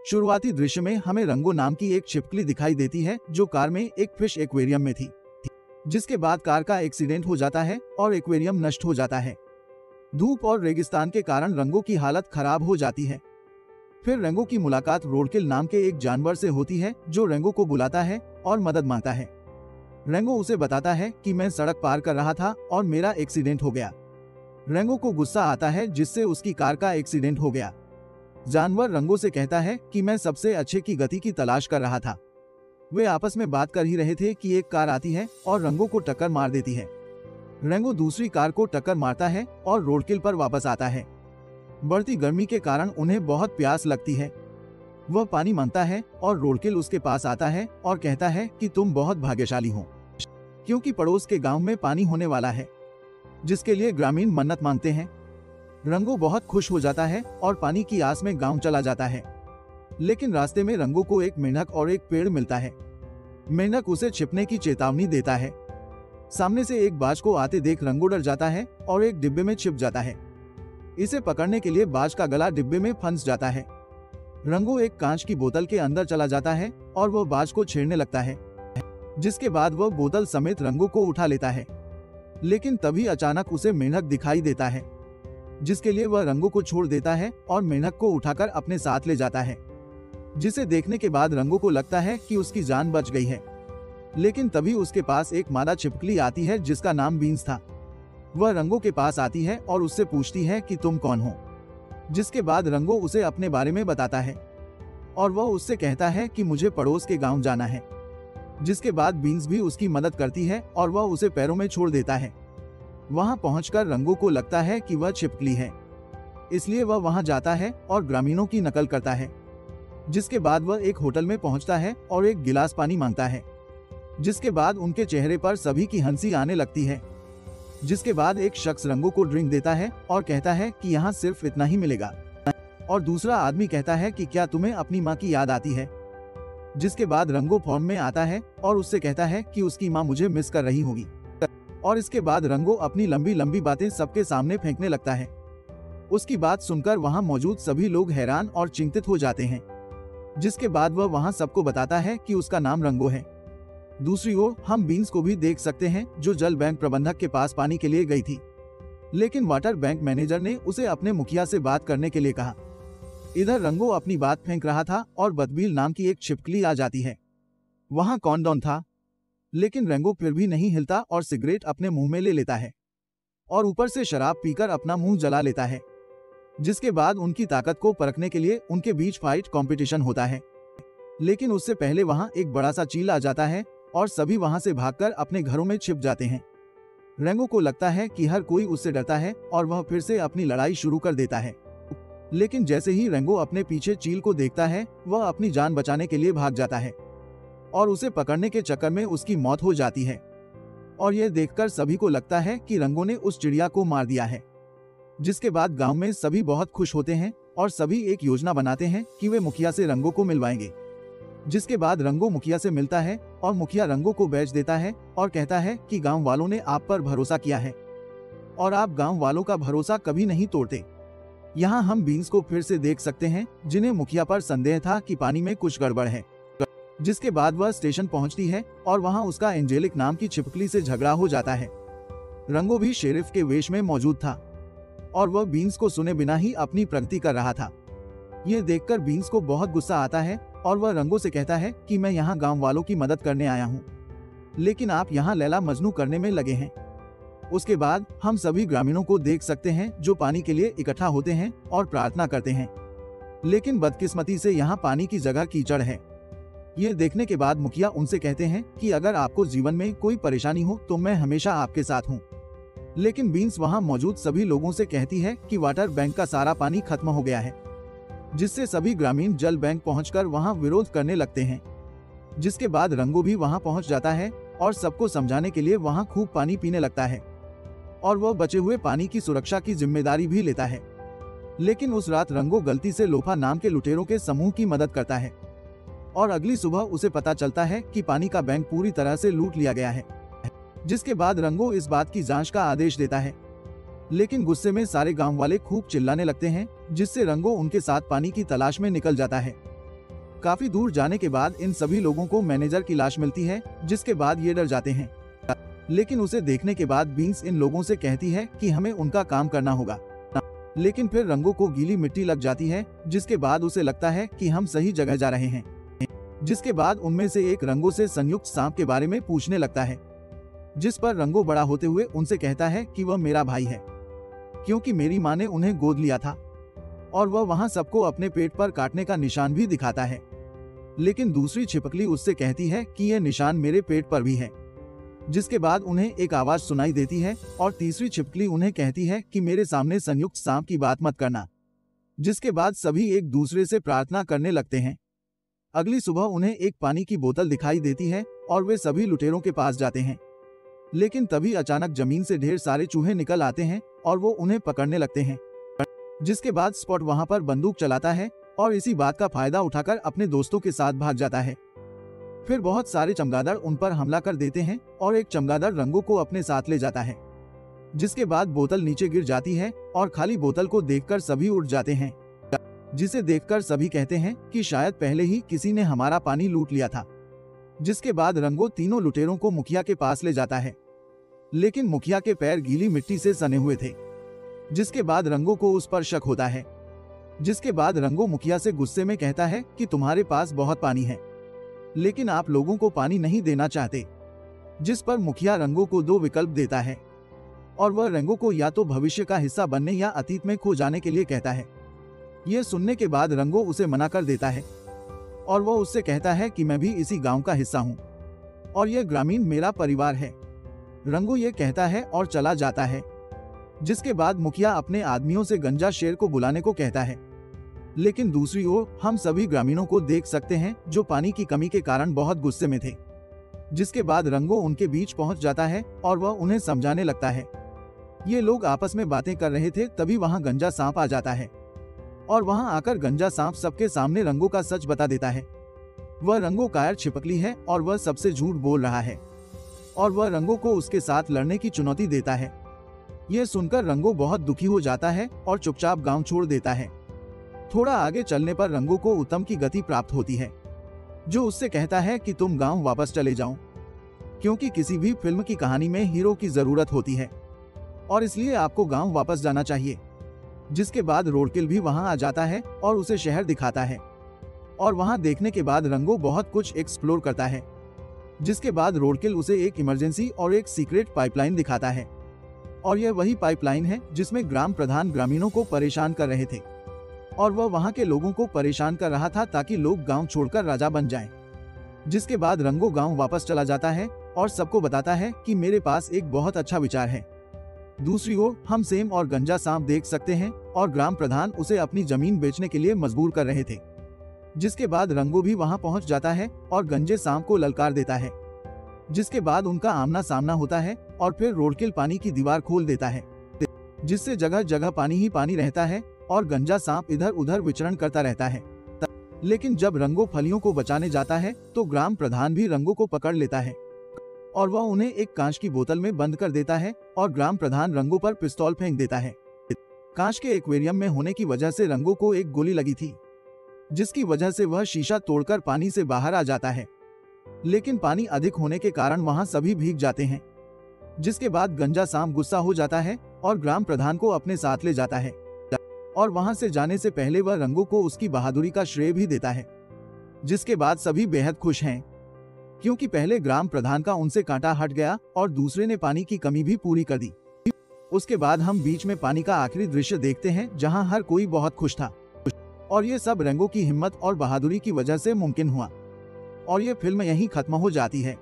शुरुआती दृश्य में हमें रंगो नाम की एक छिपकली दिखाई देती है जो कार में एक फिश एक्वेरियम में थी, जिसके बाद कार का एक्सीडेंट हो जाता है और एक्वेरियम नष्ट हो जाता है। धूप और रेगिस्तान के कारण रंगो की हालत खराब हो जाती है। फिर रंगो की मुलाकात रोडकिल नाम के एक जानवर से होती है जो रंगो को बुलाता है और मदद मांगता है। रंगो उसे बताता है कि मैं सड़क पार कर रहा था और मेरा एक्सीडेंट हो गया। रंगो को गुस्सा आता है जिससे उसकी कार का एक्सीडेंट हो गया। जानवर रंगो से कहता है कि मैं सबसे अच्छे की गति की तलाश कर रहा था। वे आपस में बात कर ही रहे थे कि एक कार आती है और रंगो को टक्कर मार देती है। रंगो दूसरी कार को टक्कर मारता है और रोडकिल पर वापस आता है। बढ़ती गर्मी के कारण उन्हें बहुत प्यास लगती है। वह पानी मांगता है और रोडकिल उसके पास आता है और कहता है कि तुम बहुत भाग्यशाली हो, क्योंकि पड़ोस के गांव में पानी होने वाला है, जिसके लिए ग्रामीण मन्नत मांगते हैं। रंगो बहुत खुश हो जाता है और पानी की आस में गांव चला जाता है। लेकिन रास्ते में रंगो को एक मेंढक और एक पेड़ मिलता है। मेंढक उसे छिपने की चेतावनी देता है। सामने से एक बाज को आते देख रंगो डर जाता है और एक डिब्बे में छिप जाता है। इसे पकड़ने के लिए बाज का गला डिब्बे में फंस जाता है। रंगो एक कांच की बोतल के अंदर चला जाता है और वह बाज को छेड़ने लगता है, जिसके बाद वह बोतल समेत रंगो को उठा लेता है। लेकिन तभी अचानक उसे मेंढक दिखाई देता है, जिसके लिए वह रंगो को छोड़ देता है और मेंढक को उठाकर अपने साथ ले जाता है, जिसे देखने के बाद रंगो को लगता है कि उसकी जान बच गई है। लेकिन तभी उसके पास एक मादा छिपकली आती है जिसका नाम बीन्स था। वह रंगो के पास आती है और उससे पूछती है कि तुम कौन हो, जिसके बाद रंगो उसे अपने बारे में बताता है और वह उससे कहता है कि मुझे पड़ोस के गांव जाना है। जिसके बाद बीन्स भी उसकी मदद करती है और वह उसे पैरों में छोड़ देता है। वहां पहुंचकर रंगो को लगता है कि वह छिपकली है, इसलिए वह वहां जाता है और ग्रामीणों की नकल करता है। जिसके बाद वह एक होटल में पहुंचता है और एक गिलास पानी मांगता है, जिसके बाद उनके चेहरे पर सभी की हंसी आने लगती है। जिसके बाद एक शख्स रंगो को ड्रिंक देता है और कहता है कि यहाँ सिर्फ इतना ही मिलेगा, और दूसरा आदमी कहता है कि क्या तुम्हें अपनी माँ की याद आती है। जिसके बाद रंगो फॉर्म में आता है और उससे कहता है कि उसकी माँ मुझे मिस कर रही होगी, और इसके बाद रंगो अपनी लंबी लंबी बातें सबके सामने फेंकने लगता है। उसकी बात सुनकर वहां मौजूद सभी लोग हैरान और चिंतित हो जाते हैं। जिसके बाद वह वहां सबको बताता है कि उसका नाम रंगो है। दूसरी ओर हम बीन्स को भी देख सकते हैं जो जल बैंक प्रबंधक के पास पानी के लिए गई थी, लेकिन वाटर बैंक मैनेजर ने उसे अपने मुखिया से बात करने के लिए कहा। इधर रंगो अपनी बात फेंक रहा था और बदबील नाम की एक छिपकली आ जाती है। वहां कॉन्डोन था, लेकिन रंगो फिर भी नहीं हिलता और सिगरेट अपने मुंह में ले लेता है और ऊपर से शराब पीकर अपना मुंह जला लेता है। जिसके बाद उनकी ताकत को परखने के लिए उनके बीच फाइट कंपटीशन होता है। लेकिन उससे पहले वहां एक बड़ा सा चील आ जाता है और सभी वहां से भागकर अपने घरों में छिप जाते हैं। रंगो को लगता है कि हर कोई उससे डरता है और वह फिर से अपनी लड़ाई शुरू कर देता है। लेकिन जैसे ही रंगो अपने पीछे चील को देखता है, वह अपनी जान बचाने के लिए भाग जाता है और उसे पकड़ने के चक्कर में उसकी मौत हो जाती है। और यह देखकर सभी को लगता है कि रंगो ने उस चिड़िया को मार दिया है। जिसके बाद गांव में सभी बहुत खुश होते हैं और सभी एक योजना बनाते हैं कि वे मुखिया से रंगो को मिलवाएंगे। जिसके बाद रंगो मुखिया से मिलता है और मुखिया रंगो को बेच देता है और कहता है कि गांव वालों ने आप पर भरोसा किया है और आप गांव वालों का भरोसा कभी नहीं तोड़ते। यहाँ हम बीन्स को फिर से देख सकते हैं, जिन्हें मुखिया पर संदेह था कि पानी में कुछ गड़बड़ है। जिसके बाद वह स्टेशन पहुंचती है और वहां उसका एंजेलिक नाम की छिपकली से झगड़ा हो जाता है। रंगो भी शेरिफ के वेश में मौजूद था और वह बीन्स को सुने बिना ही अपनी प्रगति कर रहा था। यह देखकर बीन्स को बहुत गुस्सा आता है और वह रंगो से कहता है कि मैं यहाँ गांव वालों की मदद करने आया हूँ, लेकिन आप यहाँ लैला मजनू करने में लगे हैं। उसके बाद हम सभी ग्रामीणों को देख सकते हैं जो पानी के लिए इकट्ठा होते हैं और प्रार्थना करते हैं। लेकिन बदकिस्मती से यहाँ पानी की जगह कीचड़ है। यह देखने के बाद मुखिया उनसे कहते हैं कि अगर आपको जीवन में कोई परेशानी हो तो मैं हमेशा आपके साथ हूँ। लेकिन बीन्स वहाँ मौजूद सभी लोगों से कहती है कि वाटर बैंक का सारा पानी खत्म हो गया है, जिससे सभी ग्रामीण जल बैंक पहुंचकर वहां विरोध करने लगते हैं। जिसके बाद रंगो भी वहां पहुंच जाता है और सबको समझाने के लिए वहां खूब पानी पीने लगता है और वह बचे हुए पानी की सुरक्षा की जिम्मेदारी भी लेता है। लेकिन उस रात रंगो गलती से लोफा नाम के लुटेरों के समूह की मदद करता है और अगली सुबह उसे पता चलता है कि पानी का बैंक पूरी तरह से लूट लिया गया है। जिसके बाद रंगो इस बात की जांच का आदेश देता है, लेकिन गुस्से में सारे गांव वाले खूब चिल्लाने लगते हैं, जिससे रंगो उनके साथ पानी की तलाश में निकल जाता है। काफी दूर जाने के बाद इन सभी लोगों को मैनेजर की लाश मिलती है, जिसके बाद ये डर जाते हैं। लेकिन उसे देखने के बाद बीन्स इन लोगों से कहती है कि हमें उनका काम करना होगा। लेकिन फिर रंगो को गीली मिट्टी लग जाती है, जिसके बाद उसे लगता है कि हम सही जगह जा रहे हैं। जिसके बाद उनमें से एक रंगो से संयुक्त सांप के बारे में पूछने लगता है, जिस पर रंगो बड़ा होते हुए उनसे कहता है कि वह मेरा भाई है, क्योंकि मेरी माँ ने उन्हें गोद लिया था। और वह वहां सबको अपने पेट पर काटने का निशान भी दिखाता है। लेकिन दूसरी छिपकली उससे कहती है कि यह निशान मेरे पेट पर भी है। जिसके बाद उन्हें एक आवाज सुनाई देती है और तीसरी छिपकली उन्हें कहती है कि मेरे सामने संयुक्त सांप की बात मत करना। जिसके बाद सभी एक दूसरे से प्रार्थना करने लगते हैं। अगली सुबह उन्हें एक पानी की बोतल दिखाई देती है और वे सभी लुटेरों के पास जाते हैं। लेकिन तभी अचानक जमीन से ढेर सारे चूहे निकल आते हैं और वो उन्हें पकड़ने लगते हैं। जिसके बाद स्पॉट वहां पर बंदूक चलाता है और इसी बात का फायदा उठाकर अपने दोस्तों के साथ भाग जाता है। फिर बहुत सारे चमगादड़ उन पर हमला कर देते हैं और एक चमगादड़ रंगो को अपने साथ ले जाता है। जिसके बाद बोतल नीचे गिर जाती है और खाली बोतल को देखकर सभी उठ जाते हैं, जिसे देखकर सभी कहते हैं कि शायद पहले ही किसी ने हमारा पानी लूट लिया था। जिसके बाद रंगो तीनों लुटेरों को मुखिया के पास ले जाता है, लेकिन मुखिया के पैर गीली मिट्टी से सने हुए थे। जिसके बाद रंगो को उस पर शक होता है। जिसके बाद रंगो मुखिया से गुस्से में कहता है कि तुम्हारे पास बहुत पानी है, लेकिन आप लोगों को पानी नहीं देना चाहते। जिस पर मुखिया रंगो को दो विकल्प देता है और वह रंगो को या तो भविष्य का हिस्सा बनने या अतीत में खो जाने के लिए कहता है। यह सुनने के बाद रंगो उसे मना कर देता है और वह उससे कहता है कि मैं भी इसी गांव का हिस्सा हूं और यह ग्रामीण मेरा परिवार है। रंगो ये कहता है और चला जाता है। जिसके बाद मुखिया अपने आदमियों से गंजा शेर को बुलाने को कहता है। लेकिन दूसरी ओर हम सभी ग्रामीणों को देख सकते हैं जो पानी की कमी के कारण बहुत गुस्से में थे। जिसके बाद रंगो उनके बीच पहुंच जाता है और वह उन्हें समझाने लगता है। ये लोग आपस में बातें कर रहे थे, तभी वहां गंजा सांप आ जाता है और वहां आकर गंजा सांप सबके सामने रंगो का सच बता देता है। वह रंगो कायर छिपकली है और वह सबसे झूठ बोल रहा है और वह रंगो को उसके साथ लड़ने की चुनौती देता है। यह सुनकर रंगो बहुत दुखी हो जाता है और चुपचाप गांव छोड़ देता है। थोड़ा आगे चलने पर रंगो को उत्तम की गति प्राप्त होती है, जो उससे कहता है कि तुम गांव वापस चले जाओ, क्योंकि किसी भी फिल्म की कहानी में हीरो की जरूरत होती है और इसलिए आपको गांव वापस जाना चाहिए। जिसके बाद रोडकिल भी वहां आ जाता है और उसे शहर दिखाता है और वहां देखने के बाद रंगो बहुत कुछ एक्सप्लोर करता है। जिसके बाद रोडकिल उसे एक इमरजेंसी और एक सीक्रेट पाइपलाइन दिखाता है और यह वही पाइपलाइन है जिसमें ग्राम प्रधान ग्रामीणों को परेशान कर रहे थे और वह वहां के लोगों को परेशान कर रहा था ताकि लोग गांव छोड़कर राजा बन जाएं। जिसके बाद रंगो गांव वापस चला जाता है और सबको बताता है कि मेरे पास एक बहुत अच्छा विचार है। दूसरी ओर हम सेम और गंजा सांप देख सकते हैं और ग्राम प्रधान उसे अपनी जमीन बेचने के लिए मजबूर कर रहे थे। जिसके बाद रंगो भी वहां पहुंच जाता है और गंजे सांप को ललकार देता है। जिसके बाद उनका आमना सामना होता है और फिर रोडकिल पानी की दीवार खोल देता है, जिससे जगह जगह पानी ही पानी रहता है और गंजा सांप इधर उधर विचरण करता रहता है। लेकिन जब रंगो फलियों को बचाने जाता है तो ग्राम प्रधान भी रंगो को पकड़ लेता है और वह उन्हें एक कांच की बोतल में बंद कर देता है और ग्राम प्रधान रंगो पर पिस्तौल फेंक देता है। कांच के एक्वेरियम में होने की वजह से रंगो को एक गोली लगी थी, जिसकी वजह से वह शीशा तोड़कर पानी से बाहर आ जाता है। लेकिन पानी अधिक होने के कारण वहां सभी भीग जाते हैं। जिसके बाद गंजा सांप गुस्सा हो जाता है और ग्राम प्रधान को अपने साथ ले जाता है और वहां से जाने से पहले वह रंगो को उसकी बहादुरी का श्रेय भी देता है। जिसके बाद सभी बेहद खुश हैं, क्योंकि पहले ग्राम प्रधान का उनसे कांटा हट गया और दूसरे ने पानी की कमी भी पूरी कर दी। उसके बाद हम बीच में पानी का आखिरी दृश्य देखते हैं जहां हर कोई बहुत खुश था और ये सब रंगो की हिम्मत और बहादुरी की वजह से मुमकिन हुआ और ये फिल्म यहीं खत्म हो जाती है।